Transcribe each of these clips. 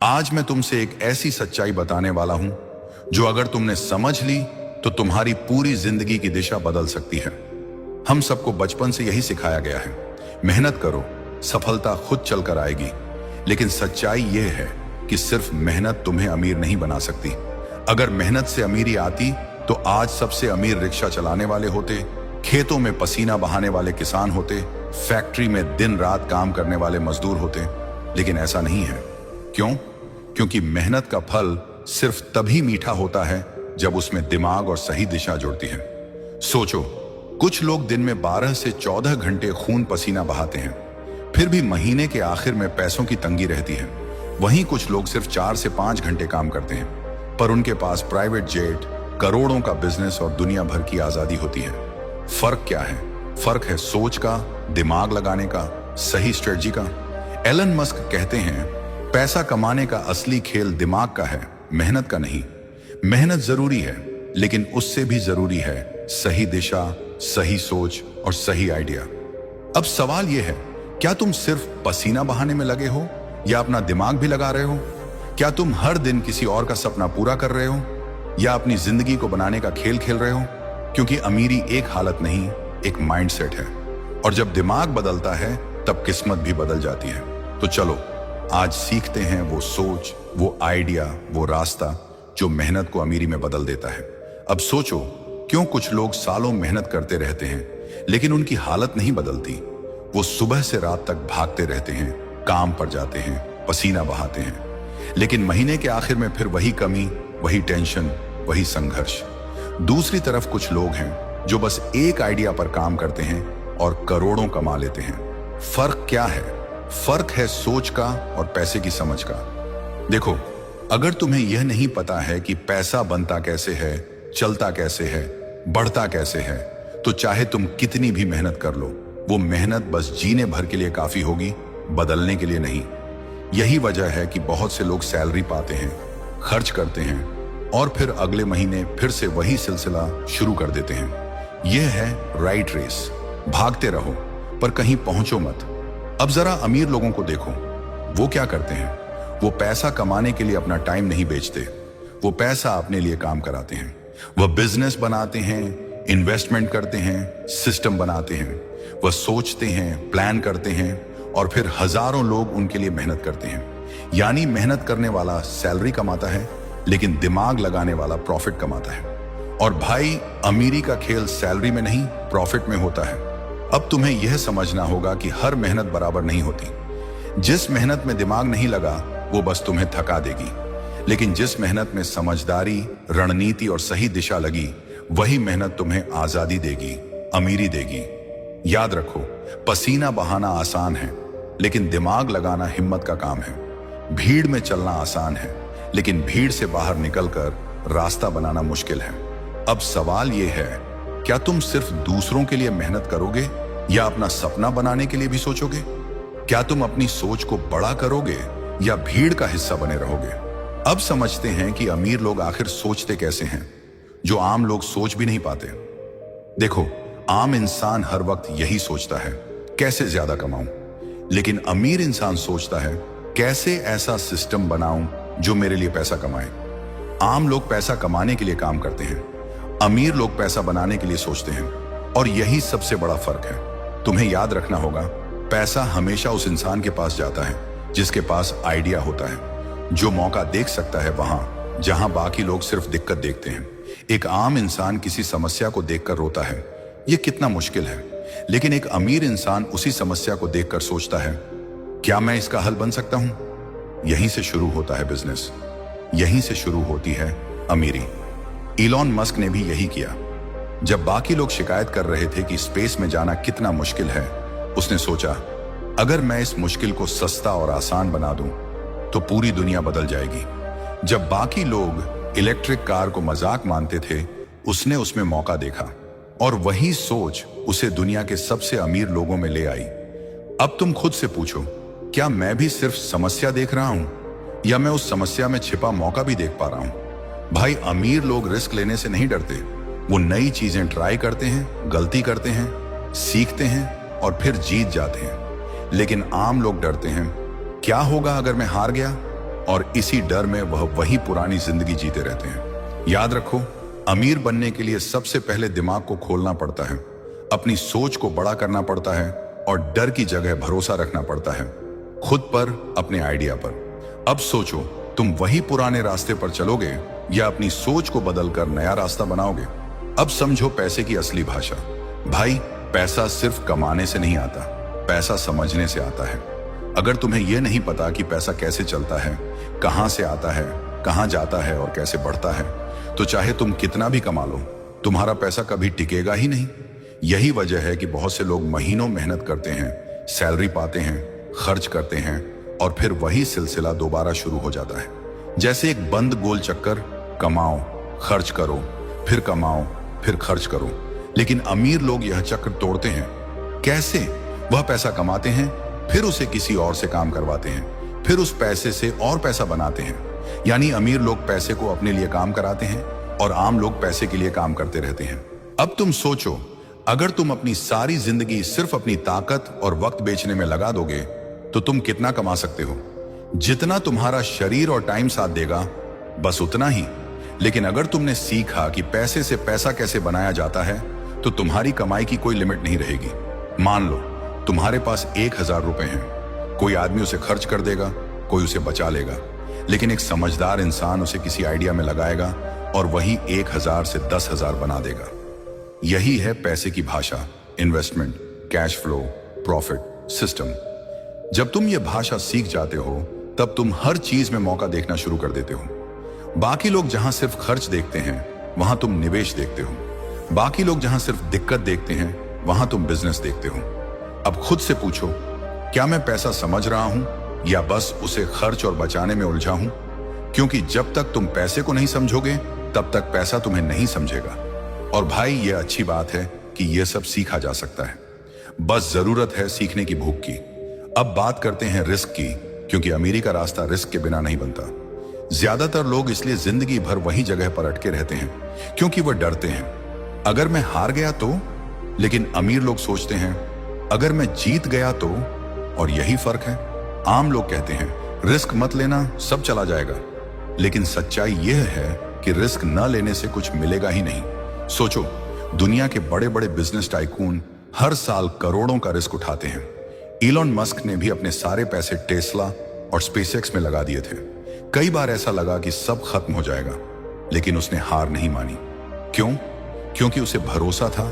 आज मैं तुमसे एक ऐसी सच्चाई बताने वाला हूं जो अगर तुमने समझ ली तो तुम्हारी पूरी जिंदगी की दिशा बदल सकती है। हम सबको बचपन से यही सिखाया गया है, मेहनत करो, सफलता खुद चलकर आएगी। लेकिन सच्चाई यह है कि सिर्फ मेहनत तुम्हें अमीर नहीं बना सकती। अगर मेहनत से अमीरी आती तो आज सबसे अमीर रिक्शा चलाने वाले होते, खेतों में पसीना बहाने वाले किसान होते, फैक्ट्री में दिन रात काम करने वाले मजदूर होते। लेकिन ऐसा नहीं है। क्यों? क्योंकि मेहनत का फल सिर्फ तभी मीठा होता है जब उसमें दिमाग और सही दिशा जुड़ती है। सोचो, कुछ लोग दिन में 12 से 14 घंटे खून पसीना बहाते हैं, फिर भी महीने के आखिर में पैसों की तंगी रहती है। वहीं कुछ लोग सिर्फ 4 से 5 घंटे काम करते हैं, पर उनके पास प्राइवेट जेट, करोड़ों का बिजनेस और दुनिया भर की आजादी होती है। फर्क क्या है? फर्क है सोच का, दिमाग लगाने का, सही स्ट्रेटजी का। एलन मस्क कहते हैं, पैसा कमाने का असली खेल दिमाग का है, मेहनत का नहीं। मेहनत जरूरी है, लेकिन उससे भी जरूरी है सही दिशा, सही सोच और सही आइडिया। अब सवाल यह है, क्या तुम सिर्फ पसीना बहाने में लगे हो या अपना दिमाग भी लगा रहे हो? क्या तुम हर दिन किसी और का सपना पूरा कर रहे हो या अपनी जिंदगी को बनाने का खेल खेल रहे हो? क्योंकि अमीरी एक हालत नहीं, एक माइंडसेट है, और जब दिमाग बदलता है तब किस्मत भी बदल जाती है। तो चलो आज सीखते हैं वो सोच, वो आइडिया, वो रास्ता जो मेहनत को अमीरी में बदल देता है। अब सोचो, क्यों कुछ लोग सालों मेहनत करते रहते हैं लेकिन उनकी हालत नहीं बदलती। वो सुबह से रात तक भागते रहते हैं, काम पर जाते हैं, पसीना बहाते हैं, लेकिन महीने के आखिर में फिर वही कमी, वही टेंशन, वही संघर्ष। दूसरी तरफ कुछ लोग हैं जो बस एक आइडिया पर काम करते हैं और करोड़ों कमा लेते हैं। फर्क क्या है? फर्क है सोच का और पैसे की समझ का। देखो, अगर तुम्हें यह नहीं पता है कि पैसा बनता कैसे है, चलता कैसे है, बढ़ता कैसे है, तो चाहे तुम कितनी भी मेहनत कर लो, वो मेहनत बस जीने भर के लिए काफी होगी, बदलने के लिए नहीं। यही वजह है कि बहुत से लोग सैलरी पाते हैं, खर्च करते हैं और फिर अगले महीने फिर से वही सिलसिला शुरू कर देते हैं। यह है राइट रेस। भागते रहो पर कहीं पहुंचो मत। अब जरा अमीर लोगों को देखो, वो क्या करते हैं? वो पैसा कमाने के लिए अपना टाइम नहीं बेचते, वो पैसा अपने लिए काम कराते हैं। वह बिजनेस बनाते हैं, इन्वेस्टमेंट करते हैं, सिस्टम बनाते हैं। वह सोचते हैं, प्लान करते हैं और फिर हजारों लोग उनके लिए मेहनत करते हैं। यानी मेहनत करने वाला सैलरी कमाता है, लेकिन दिमाग लगाने वाला प्रॉफिट कमाता है। और भाई, अमीरी का खेल सैलरी में नहीं, प्रॉफिट में होता है। अब तुम्हें यह समझना होगा कि हर मेहनत बराबर नहीं होती। जिस मेहनत में दिमाग नहीं लगा वो बस तुम्हें थका देगी, लेकिन जिस मेहनत में समझदारी, रणनीति और सही दिशा लगी, वही मेहनत तुम्हें आजादी देगी, अमीरी देगी। याद रखो, पसीना बहाना आसान है, लेकिन दिमाग लगाना हिम्मत का काम है। भीड़ में चलना आसान है, लेकिन भीड़ से बाहर निकलकर रास्ता बनाना मुश्किल है। अब सवाल यह है, क्या तुम सिर्फ दूसरों के लिए मेहनत करोगे या अपना सपना बनाने के लिए भी सोचोगे? क्या तुम अपनी सोच को बड़ा करोगे या भीड़ का हिस्सा बने रहोगे? अब समझते हैं कि अमीर लोग आखिर सोचते कैसे हैं, जो आम लोग सोच भी नहीं पाते। देखो, आम इंसान हर वक्त यही सोचता है, कैसे ज्यादा कमाऊं। लेकिन अमीर इंसान सोचता है, कैसे ऐसा सिस्टम बनाऊं जो मेरे लिए पैसा कमाए। आम लोग पैसा कमाने के लिए काम करते हैं, अमीर लोग पैसा बनाने के लिए सोचते हैं। और यही सबसे बड़ा फर्क है। तुम्हें याद रखना होगा, पैसा हमेशा उस इंसान के पास जाता है जिसके पास आइडिया होता है, जो मौका देख सकता है वहां जहां बाकी लोग सिर्फ दिक्कत देखते हैं। एक आम इंसान किसी समस्या को देखकर रोता है, यह कितना मुश्किल है, लेकिन एक अमीर इंसान उसी समस्या को देखकर सोचता है, क्या मैं इसका हल बन सकता हूं? यहीं से शुरू होता है बिजनेस, यहीं से शुरू होती है अमीरी। इलॉन मस्क ने भी यही किया। जब बाकी लोग शिकायत कर रहे थे कि स्पेस में जाना कितना मुश्किल है, उसने सोचा, अगर मैं इस मुश्किल को सस्ता और आसान बना दूं तो पूरी दुनिया बदल जाएगी। जब बाकी लोग इलेक्ट्रिक कार को मजाक मानते थे, उसने उसमें मौका देखा और वही सोच उसे दुनिया के सबसे अमीर लोगों में ले आई। अब तुम खुद से पूछो, क्या मैं भी सिर्फ समस्या देख रहा हूं या मैं उस समस्या में छिपा मौका भी देख पा रहा हूं? भाई, अमीर लोग रिस्क लेने से नहीं डरते, वो नई चीजें ट्राई करते हैं, गलती करते हैं, सीखते हैं और फिर जीत जाते हैं। लेकिन आम लोग डरते हैं, क्या होगा अगर मैं हार गया? और इसी डर में वह वही पुरानी जिंदगी जीते रहते हैं। याद रखो, अमीर बनने के लिए सबसे पहले दिमाग को खोलना पड़ता है, अपनी सोच को बड़ा करना पड़ता है और डर की जगह भरोसा रखना पड़ता है, खुद पर, अपने आइडिया पर। अब सोचो, तुम वही पुराने रास्ते पर चलोगे या अपनी सोच को बदलकर नया रास्ता बनाओगे। अब समझो पैसे की असली भाषा। भाई, पैसा सिर्फ कमाने से नहीं आता, पैसा समझने से आता है। अगर तुम्हें यह नहीं पता कि पैसा कैसे चलता है, कहां से आता है, कहां जाता है और कैसे बढ़ता है, तो चाहे तुम कितना भी कमा लो, तुम्हारा पैसा कभी टिकेगा ही नहीं। यही वजह है कि बहुत से लोग महीनों मेहनत करते हैं, सैलरी पाते हैं, खर्च करते हैं और फिर वही सिलसिला दोबारा शुरू हो जाता है, जैसे एक बंद गोल चक्कर। कमाओ, खर्च करो, फिर कमाओ, फिर खर्च करो। लेकिन अमीर लोग यह चक्र तोड़ते हैं। कैसे? वह पैसा कमाते हैं, फिर उसे किसी और से काम करवाते हैं, फिर उस पैसे से और पैसा बनाते हैं। यानी अमीर लोग पैसे को अपने लिए काम कराते हैं और आम लोग पैसे के लिए काम करते रहते हैं। अब तुम सोचो, अगर तुम अपनी सारी जिंदगी सिर्फ अपनी ताकत और वक्त बेचने में लगा दोगे तो तुम कितना कमा सकते हो? जितना तुम्हारा शरीर और टाइम साथ देगा, बस उतना ही। लेकिन अगर तुमने सीखा कि पैसे से पैसा कैसे बनाया जाता है तो तुम्हारी कमाई की कोई लिमिट नहीं रहेगी। मान लो तुम्हारे पास 1000 रुपए हैं, कोई आदमी उसे खर्च कर देगा, कोई उसे बचा लेगा, लेकिन एक समझदार इंसान उसे किसी आइडिया में लगाएगा और वही 1000 से 10,000 बना देगा। यही है पैसे की भाषा, investment, cash flow, profit, system. जब तुम ये भाषा सीख जाते हो तब तुम हर चीज में मौका देखना शुरू कर देते हो। बाकी लोग जहां सिर्फ खर्च देखते हैं, वहां तुम निवेश देखते हो। बाकी लोग जहां सिर्फ दिक्कत देखते हैं, वहां तुम बिजनेस देखते हो। अब खुद से पूछो, क्या मैं पैसा समझ रहा हूं या बस उसे खर्च और बचाने में उलझा हूं? क्योंकि जब तक तुम पैसे को नहीं समझोगे तब तक पैसा तुम्हें नहीं समझेगा। और भाई, ये अच्छी बात है कि यह सब सीखा जा सकता है, बस जरूरत है सीखने की भूख की। अब बात करते हैं रिस्क की, क्योंकि अमीरी का रास्ता रिस्क के बिना नहीं बनता। ज्यादातर लोग इसलिए जिंदगी भर वही जगह पर अटके रहते हैं क्योंकि वह डरते हैं, अगर मैं हार गया तो। लेकिन अमीर लोग सोचते हैं, अगर मैं जीत गया तो। और यही फर्क है। आम लोग कहते हैं, रिस्क मत लेना, सब चला जाएगा। लेकिन सच्चाई यह है कि रिस्क न लेने से कुछ मिलेगा ही नहीं। सोचो, दुनिया के बड़े बड़े बिजनेस टाइकून हर साल करोड़ों का रिस्क उठाते हैं। इलॉन मस्क ने भी अपने सारे पैसे टेस्ला और स्पेसएक्स में लगा दिए थे। कई बार ऐसा लगा कि सब खत्म हो जाएगा, लेकिन उसने हार नहीं मानी। क्यों? क्योंकि उसे भरोसा था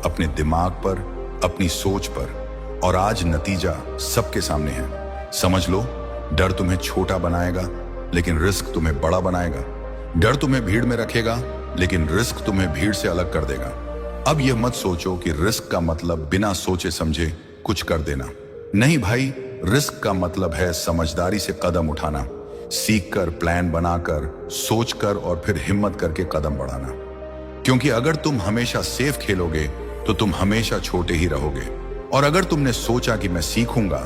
अपने दिमाग पर, अपनी सोच पर। और आज नतीजा सबके सामने है। समझ लो, डर तुम्हें छोटा बनाएगा लेकिन रिस्क तुम्हें बड़ा बनाएगा। डर तुम्हें भीड़ में रखेगा लेकिन रिस्क तुम्हें भीड़ से अलग कर देगा। अब यह मत सोचो कि रिस्क का मतलब बिना सोचे समझे कुछ कर देना। नहीं भाई, रिस्क का मतलब है समझदारी से कदम उठाना, सीखकर, प्लान बनाकर, सोचकर और फिर हिम्मत करके कदम बढ़ाना। क्योंकि अगर तुम हमेशा सेफ खेलोगे तो तुम हमेशा छोटे ही रहोगे। और अगर तुमने सोचा कि मैं सीखूंगा,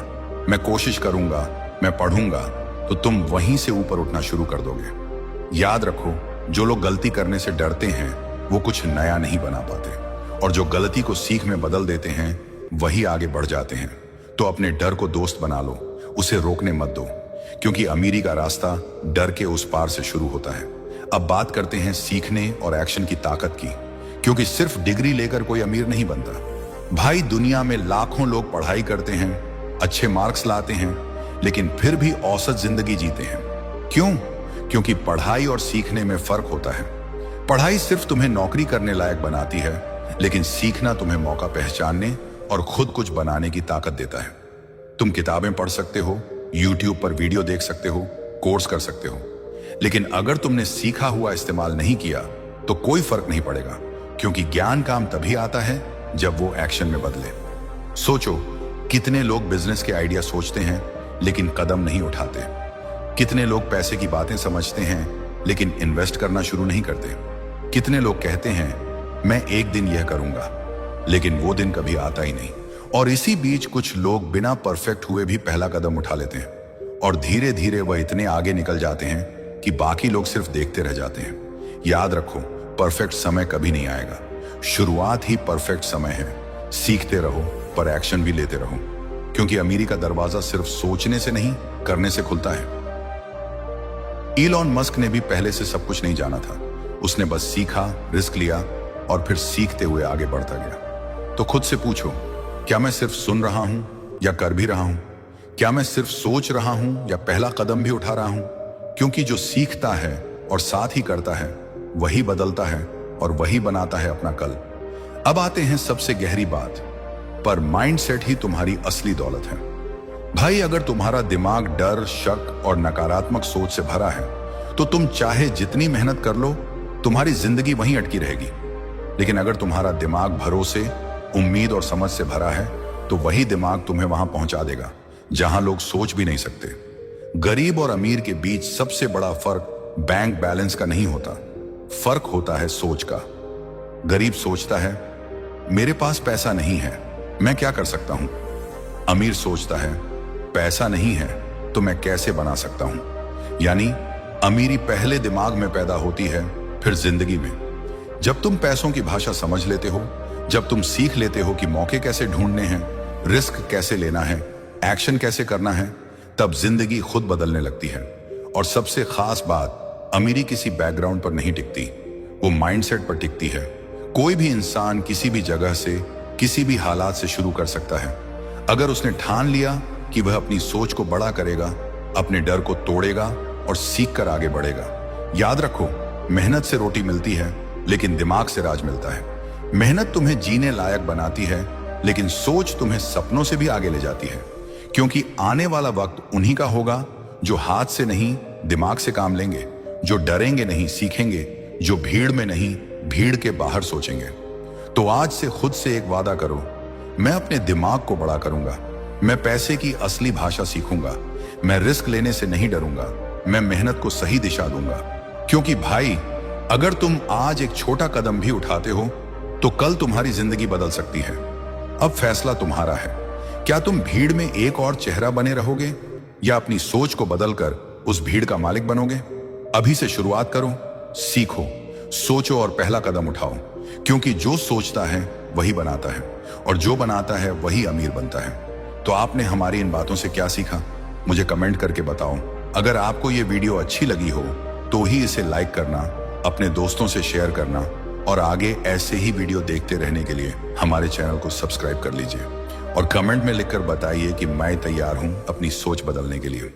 मैं कोशिश करूंगा, मैं पढ़ूंगा, तो तुम वहीं से ऊपर उठना शुरू कर दोगे। याद रखो, जो लोग गलती करने से डरते हैं वो कुछ नया नहीं बना पाते, और जो गलती को सीख में बदल देते हैं वही आगे बढ़ जाते हैं। तो अपने डर को दोस्त बना लो, उसे रोकने मत दो, क्योंकि अमीरी का रास्ता डर के उस पार से शुरू होता है। अब बात करते हैं सीखने और एक्शन की ताकत की, क्योंकि सिर्फ डिग्री लेकर कोई अमीर नहीं बनता। भाई, दुनिया में लाखों लोग पढ़ाई करते हैं, अच्छे मार्क्स लाते हैं, लेकिन फिर भी औसत जिंदगी जीते हैं। क्यों? क्योंकि पढ़ाई और सीखने में फर्क होता है। पढ़ाई सिर्फ तुम्हें नौकरी करने लायक बनाती है, लेकिन सीखना तुम्हें मौका पहचानने और खुद कुछ बनाने की ताकत देता है। तुम किताबें पढ़ सकते हो, यूट्यूब पर वीडियो देख सकते हो, कोर्स कर सकते हो, लेकिन अगर तुमने सीखा हुआ इस्तेमाल नहीं किया तो कोई फर्क नहीं पड़ेगा, क्योंकि ज्ञान काम तभी आता है जब वो एक्शन में बदले। सोचो, कितने लोग बिजनेस के आइडिया सोचते हैं लेकिन कदम नहीं उठाते। कितने लोग पैसे की बातें समझते हैं लेकिन इन्वेस्ट करना शुरू नहीं करते। कितने लोग कहते हैं मैं एक दिन यह करूंगा, लेकिन वो दिन कभी आता ही नहीं। और इसी बीच कुछ लोग बिना परफेक्ट हुए भी पहला कदम उठा लेते हैं और धीरे धीरे वह इतने आगे निकल जाते हैं कि बाकी लोग सिर्फ देखते रह जाते हैं। याद रखो, परफेक्ट समय कभी नहीं आएगा, शुरुआत ही परफेक्ट समय है। सीखते रहो पर एक्शन भी लेते रहो, क्योंकि अमीरी का दरवाजा सिर्फ सोचने से नहीं, करने से खुलता है। इलॉन मस्क ने भी पहले से सब कुछ नहीं जाना था। उसने बस सीखा, रिस्क लिया और फिर सीखते हुए आगे बढ़ता गया। तो खुद से पूछो, क्या मैं सिर्फ सुन रहा हूं या कर भी रहा हूं? क्या मैं सिर्फ सोच रहा हूं या पहला कदम भी उठा रहा हूं? क्योंकि जो सीखता है और साथ ही करता है वही बदलता है और वही बनाता है अपना कल। अब आते हैं सबसे गहरी बात पर, माइंडसेट ही तुम्हारी असली दौलत है। भाई, अगर तुम्हारा दिमाग डर, शक और नकारात्मक सोच से भरा है तो तुम चाहे जितनी मेहनत कर लो, तुम्हारी जिंदगी वहीं अटकी रहेगी। लेकिन अगर तुम्हारा दिमाग भरोसे, उम्मीद और समझ से भरा है तो वही दिमाग तुम्हें वहां पहुंचा देगा जहां लोग सोच भी नहीं सकते। गरीब और अमीर के बीच सबसे बड़ा फर्क बैंक बैलेंस का नहीं होता, फर्क होता है सोच का। गरीब सोचता है, मेरे पास पैसा नहीं है, मैं क्या कर सकता हूं? अमीर सोचता है, पैसा नहीं है तो मैं कैसे बना सकता हूं? यानी अमीरी पहले दिमाग में पैदा होती है, फिर जिंदगी में। जब तुम पैसों की भाषा समझ लेते हो, जब तुम सीख लेते हो कि मौके कैसे ढूंढने हैं, रिस्क कैसे लेना है, एक्शन कैसे करना है, तब जिंदगी खुद बदलने लगती है। और सबसे खास बात, अमीरी किसी बैकग्राउंड पर नहीं टिकती, वो माइंडसेट पर टिकती है। कोई भी इंसान किसी भी जगह से, किसी भी हालात से शुरू कर सकता है, अगर उसने ठान लिया कि वह अपनी सोच को बड़ा करेगा, अपने डर को तोड़ेगा और सीख कर आगे बढ़ेगा। याद रखो, मेहनत से रोटी मिलती है लेकिन दिमाग से राज मिलता है। मेहनत तुम्हें जीने लायक बनाती है लेकिन सोच तुम्हें सपनों से भी आगे ले जाती है। क्योंकि आने वाला वक्त उन्हीं का होगा जो हाथ से नहीं दिमाग से काम लेंगे, जो डरेंगे नहीं सीखेंगे, जो भीड़ में नहीं भीड़ के बाहर सोचेंगे। तो आज से खुद से एक वादा करो, मैं अपने दिमाग को बड़ा करूंगा, मैं पैसे की असली भाषा सीखूंगा, मैं रिस्क लेने से नहीं डरूंगा, मैं मेहनत को सही दिशा दूंगा। क्योंकि भाई, अगर तुम आज एक छोटा कदम भी उठाते हो तो कल तुम्हारी जिंदगी बदल सकती है। अब फैसला तुम्हारा है, क्या तुम भीड़ में एक और चेहरा बने रहोगे या अपनी सोच को बदलकर उस भीड़ का मालिक बनोगे? अभी से शुरुआत करो, सीखो, सोचो और पहला कदम उठाओ। क्योंकि जो सोचता है वही बनाता है और जो बनाता है वही अमीर बनता है। तो आपने हमारी इन बातों से क्या सीखा, मुझे कमेंट करके बताओ। अगर आपको ये वीडियो अच्छी लगी हो तो ही इसे लाइक करना, अपने दोस्तों से शेयर करना और आगे ऐसे ही वीडियो देखते रहने के लिए हमारे चैनल को सब्सक्राइब कर लीजिए। और कमेंट में लिखकर बताइए कि मैं तैयार हूं अपनी सोच बदलने के लिए।